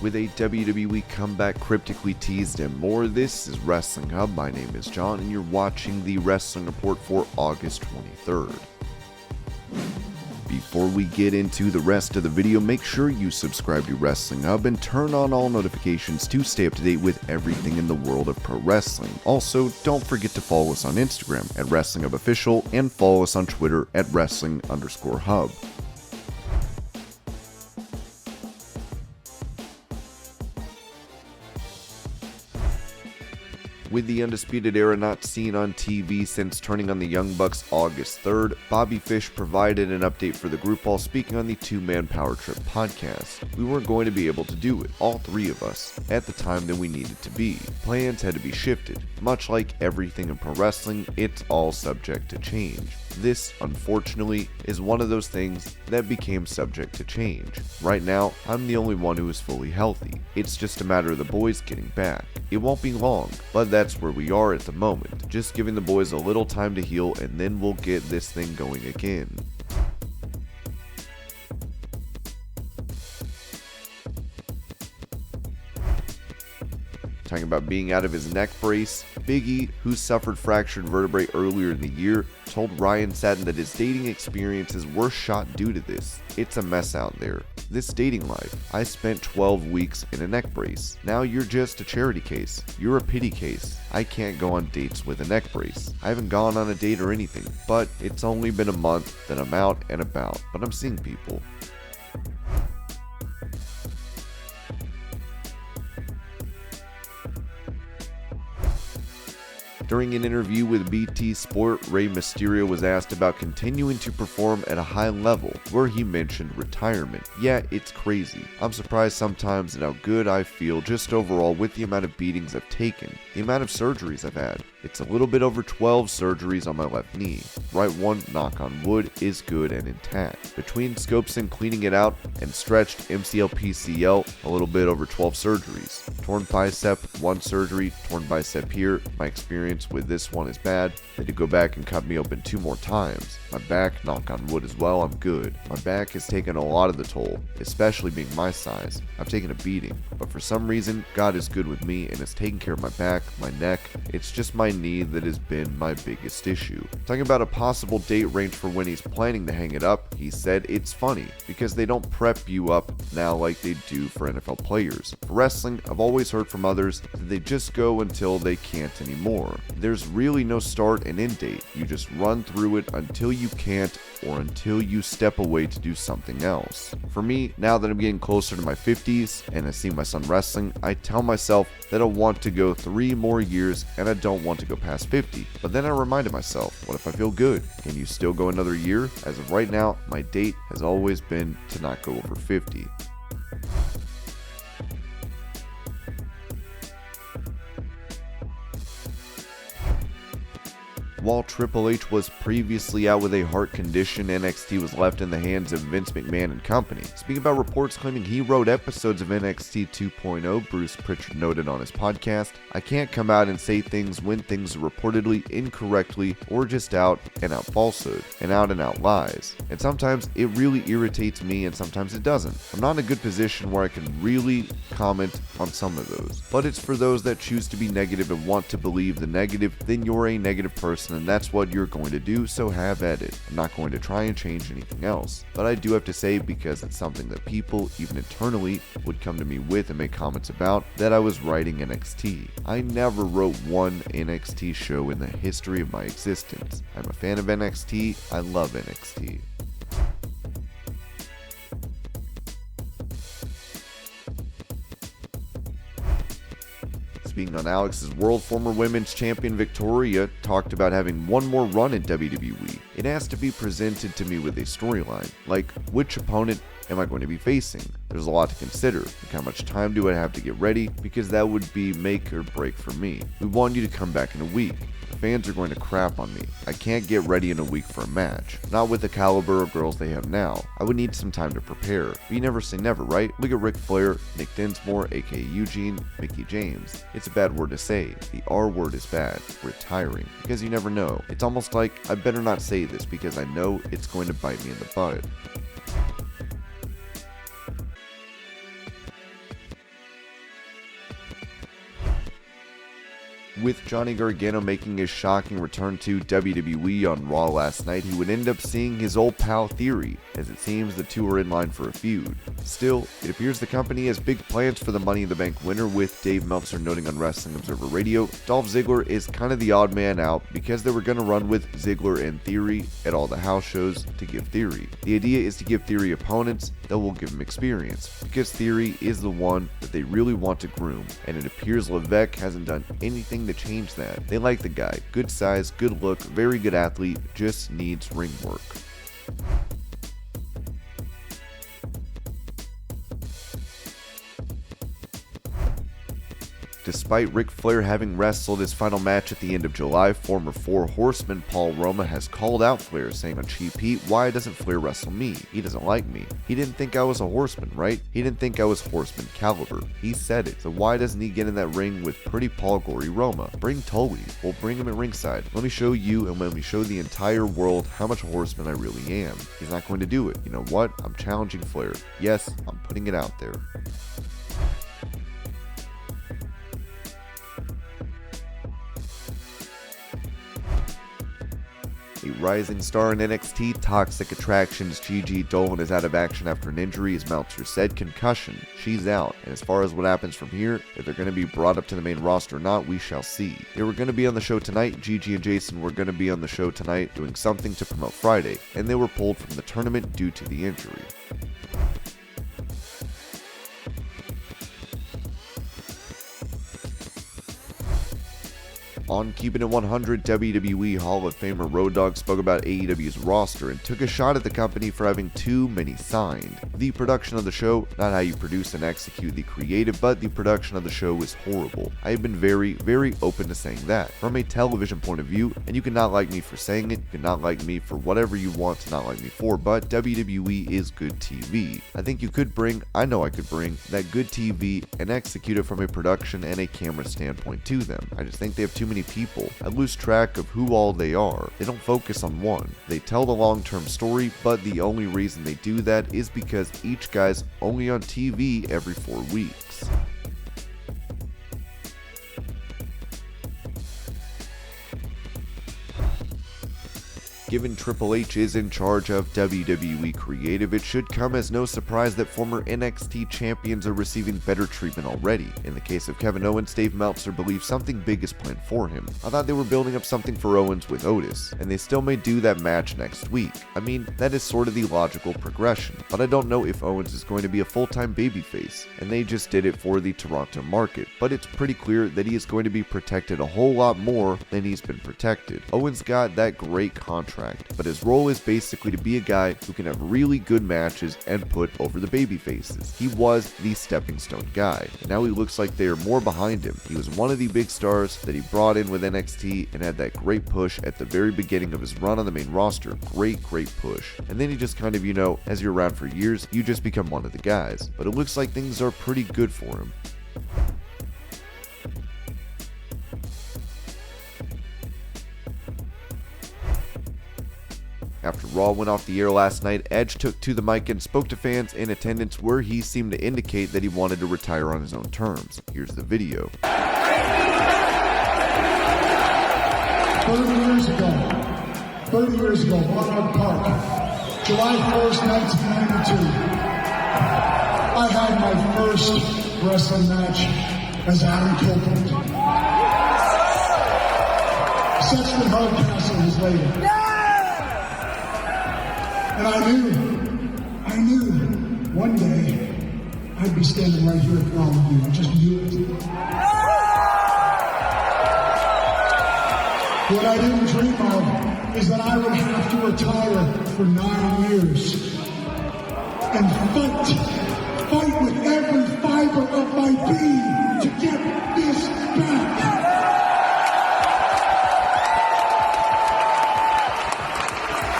with a WWE comeback cryptically teased and more. This is Wrestling Hub. My name is John, and you're watching the Wrestling Report for August 23rd. Before we get into the rest of the video, make sure you subscribe to Wrestling Hub and turn on all notifications to stay up to date with everything in the world of pro wrestling. Also, don't forget to follow us on Instagram at Wrestling Hub Official and follow us on Twitter at Wrestling_Hub. With the Undisputed Era not seen on TV since turning on the Young Bucks August 3rd, Bobby Fish provided an update for the group while speaking on the Two-Man Power Trip podcast. We weren't going to be able to do it, all three of us, at the time that we needed to be. Plans had to be shifted. Much like everything in pro wrestling, it's all subject to change. This, unfortunately, is one of those things that became subject to change. Right now, I'm the only one who is fully healthy. It's just a matter of the boys getting back. It won't be long, but that's where we are at the moment. Just giving the boys a little time to heal and then we'll get this thing going again. Talking about being out of his neck brace, Big E, who suffered fractured vertebrae earlier in the year, told Ryan Satin that his dating experiences were shot due to this. It's a mess out there. This dating life. I spent 12 weeks in a neck brace. Now you're just a charity case. You're a pity case. I can't go on dates with a neck brace. I haven't gone on a date or anything, but it's only been a month that I'm out and about, but I'm seeing people. During an interview with BT Sport, Rey Mysterio was asked about continuing to perform at a high level, where he mentioned retirement. Yeah, it's crazy. I'm surprised sometimes at how good I feel just overall with the amount of beatings I've taken, the amount of surgeries I've had. It's a little bit over 12 surgeries on my left knee. Right one, knock on wood, is good and intact. Between scopes and cleaning it out and stretched MCL PCL, a little bit over 12 surgeries. Torn bicep, one surgery, torn bicep here. My experience with this one is bad. They had to go back and cut me open 2 more times. My back, knock on wood as well, I'm good. My back has taken a lot of the toll, especially being my size. I've taken a beating, but for some reason, God is good with me and has taken care of my back, my neck. It's just my knee that has been my biggest issue. Talking about a possible date range for when he's planning to hang it up, he said it's funny because they don't prep you up now like they do for NFL players. For wrestling, I've always heard from others that they just go until they can't anymore. There's really no start and end date. You just run through it until you can't or until you step away to do something else. For me, now that I'm getting closer to my 50s and I see my son wrestling, I tell myself that I want to go 3 more years and I don't want to go past 50. But then I reminded myself, what if I feel good? Can you still go another year? As of right now, my date has always been to not go over 50. While Triple H was previously out with a heart condition, NXT was left in the hands of Vince McMahon and company. Speaking about reports claiming he wrote episodes of NXT 2.0, Bruce Prichard noted on his podcast, "I can't come out and say things when things are reportedly incorrectly or just out and out falsehood and out lies. And sometimes it really irritates me and sometimes it doesn't. I'm not in a good position where I can really comment on some of those. But it's for those that choose to be negative and want to believe the negative, then you're a negative person and that's what you're going to do, so have at it. I'm not going to try and change anything else. But I do have to say, because it's something that people, even internally, would come to me with and make comments about, that I was writing NXT. I never wrote one NXT show in the history of my existence. I'm a fan of NXT. I love NXT. Speaking on Alex's world, former women's champion Victoria talked about having one more run in WWE. It has to be presented to me with a storyline, like which opponent am I going to be facing? There's a lot to consider. Like how much time do I have to get ready? Because that would be make or break for me. We want you to come back in a week. Fans are going to crap on me. I can't get ready in a week for a match. Not with the caliber of girls they have now. I would need some time to prepare. But you never say never, right? Look at Ric Flair, Nick Dinsmore, aka Eugene, Mickey James. It's a bad word to say. The R word is bad. Retiring. Because you never know. It's almost like I better not say this because I know it's going to bite me in the butt. With Johnny Gargano making his shocking return to WWE on Raw last night, he would end up seeing his old pal Theory, as it seems the two are in line for a feud. Still, it appears the company has big plans for the Money in the Bank winner, with Dave Meltzer noting on Wrestling Observer Radio, Dolph Ziggler is kind of the odd man out because they were going to run with Ziggler and Theory at all the house shows to give Theory. The idea is to give Theory opponents that will give him experience, because Theory is the one that they really want to groom, and it appears Levesque hasn't done anything to change that. They like the guy, good size, good look, very good athlete, just needs ring work. Despite Ric Flair having wrestled his final match at the end of July, former Four Horseman Paul Roma has called out Flair, saying on Cheap Heat, "Why doesn't Flair wrestle me? He doesn't like me. He didn't think I was a horseman, right? He didn't think I was horseman caliber. He said it. So why doesn't he get in that ring with pretty Paul Gory Roma? Bring Tully. We'll bring him at ringside. Let me show you and let me show the entire world how much a horseman I really am." He's not going to do it. You know what? I'm challenging Flair. Yes, I'm putting it out there. A rising star in NXT Toxic Attractions, Gigi Dolin is out of action after an injury, as Meltzer said, concussion. She's out, and as far as what happens from here, if they're going to be brought up to the main roster or not, we shall see. They were going to be on the show tonight. Gigi and Jason were going to be on the show tonight doing something to promote Friday, and they were pulled from the tournament due to the injury. On Keeping It 100, WWE Hall of Famer Road Dogg spoke about AEW's roster and took a shot at the company for having too many signed. The production of the show, not how you produce and execute the creative, but the production of the show is horrible. I have been very, very open to saying that. From a television point of view, and you cannot like me for saying it, you cannot like me for whatever you want to not like me for, but WWE is good TV. I think you could bring, I know I could bring, that good TV and execute it from a production and a camera standpoint to them. I just think they have too many people. I lose track of who all they are. They don't focus on one. They tell the long-term story, but the only reason they do that is because each guy's only on TV every 4 weeks. Given Triple H is in charge of WWE Creative, it should come as no surprise that former NXT champions are receiving better treatment already. In the case of Kevin Owens, Dave Meltzer believes something big is planned for him. I thought they were building up something for Owens with Otis, and they still may do that match next week. I mean, that is sort of the logical progression, but I don't know if Owens is going to be a full-time babyface, and they just did it for the Toronto market, but it's pretty clear that he is going to be protected a whole lot more than he's been protected. Owens got that great contract, but his role is basically to be a guy who can have really good matches and put over the baby faces. He was the stepping stone guy, and now he looks like they are more behind him. He was one of the big stars that he brought in with NXT and had that great push at the very beginning of his run on the main roster. Great push. And then he just kind of, you know, as you're around for years, you just become one of the guys. But it looks like things are pretty good for him. After Raw went off the air last night, Edge took to the mic and spoke to fans in attendance, where he seemed to indicate that he wanted to retire on his own terms. Here's the video. 30 years ago, Monarch Park, July 1st, 1992, I had my first wrestling match as Adam Copeland. Sexton Hardcastle was later. And I knew one day I'd be standing right here for all of you. I just knew it. What I didn't dream of is that I would have to retire for 9 years and fight with every fiber of my being to get this back.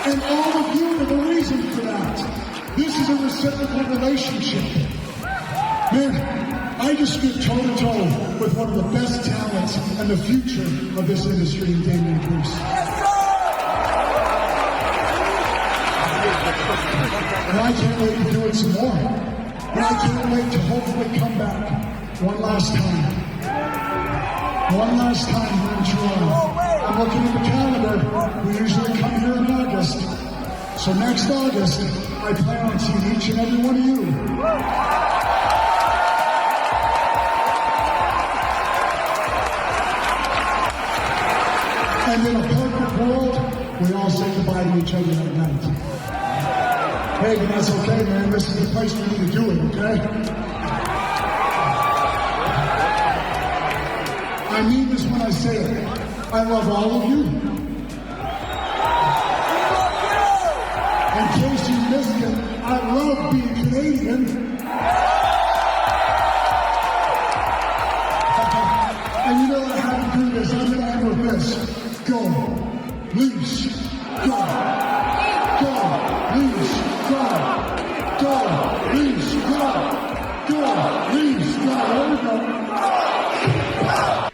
And all of you are the reason for that. This is a reciprocal relationship. Man, I just stood toe-to-toe with one of the best talents and the future of this industry in Damian Priest. And I can't wait to do it some more. And I can't wait to hopefully come back one last time. One last time here in Toronto. I'm looking at the calendar. We usually come here in August. So next August, I plan on seeing each and every one of you. And in a perfect world, we all say goodbye to each other at night. Hey, but that's okay, man. This is the place for me to do it, okay? I mean this when I say it. I love all of you. In case you missed it, I love being Canadian. And you know I have to do this. I'm going to end with this. Go, Leash, go. Go, Leash, go. Go, Leash, go. Go, Leash, go. There we go.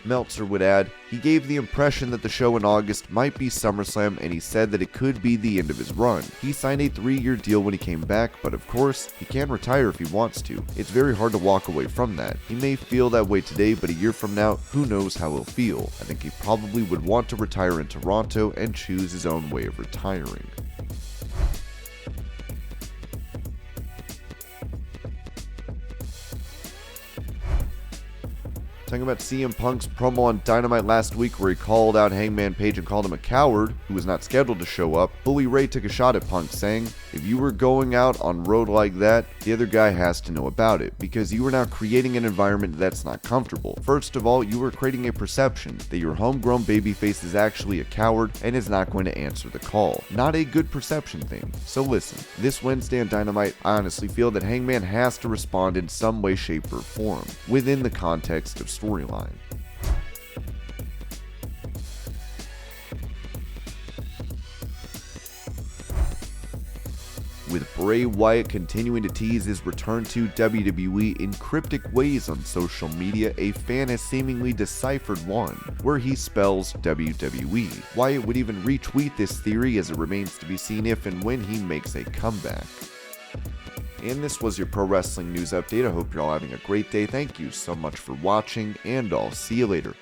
Meltzer would add, he gave the impression that the show in August might be SummerSlam, and he said that it could be the end of his run. He signed a 3-year deal when he came back, but of course, he can retire if he wants to. It's very hard to walk away from that. He may feel that way today, but a year from now, who knows how he'll feel. I think he probably would want to retire in Toronto and choose his own way of retiring. Talking about CM Punk's promo on Dynamite last week where he called out Hangman Page and called him a coward who was not scheduled to show up, Bully Ray took a shot at Punk saying, if you were going out on road like that, the other guy has to know about it, because you are now creating an environment that's not comfortable. First of all, you are creating a perception that your homegrown babyface is actually a coward and is not going to answer the call. Not a good perception thing. So listen, this Wednesday on Dynamite, I honestly feel that Hangman has to respond in some way, shape, or form, within the context of storyline. With Bray Wyatt continuing to tease his return to WWE in cryptic ways on social media, a fan has seemingly deciphered one, where he spells WWE. Wyatt would even retweet this theory, as it remains to be seen if and when he makes a comeback. And this was your pro wrestling news update. I hope you're all having a great day. Thank you so much for watching, and I'll see you later.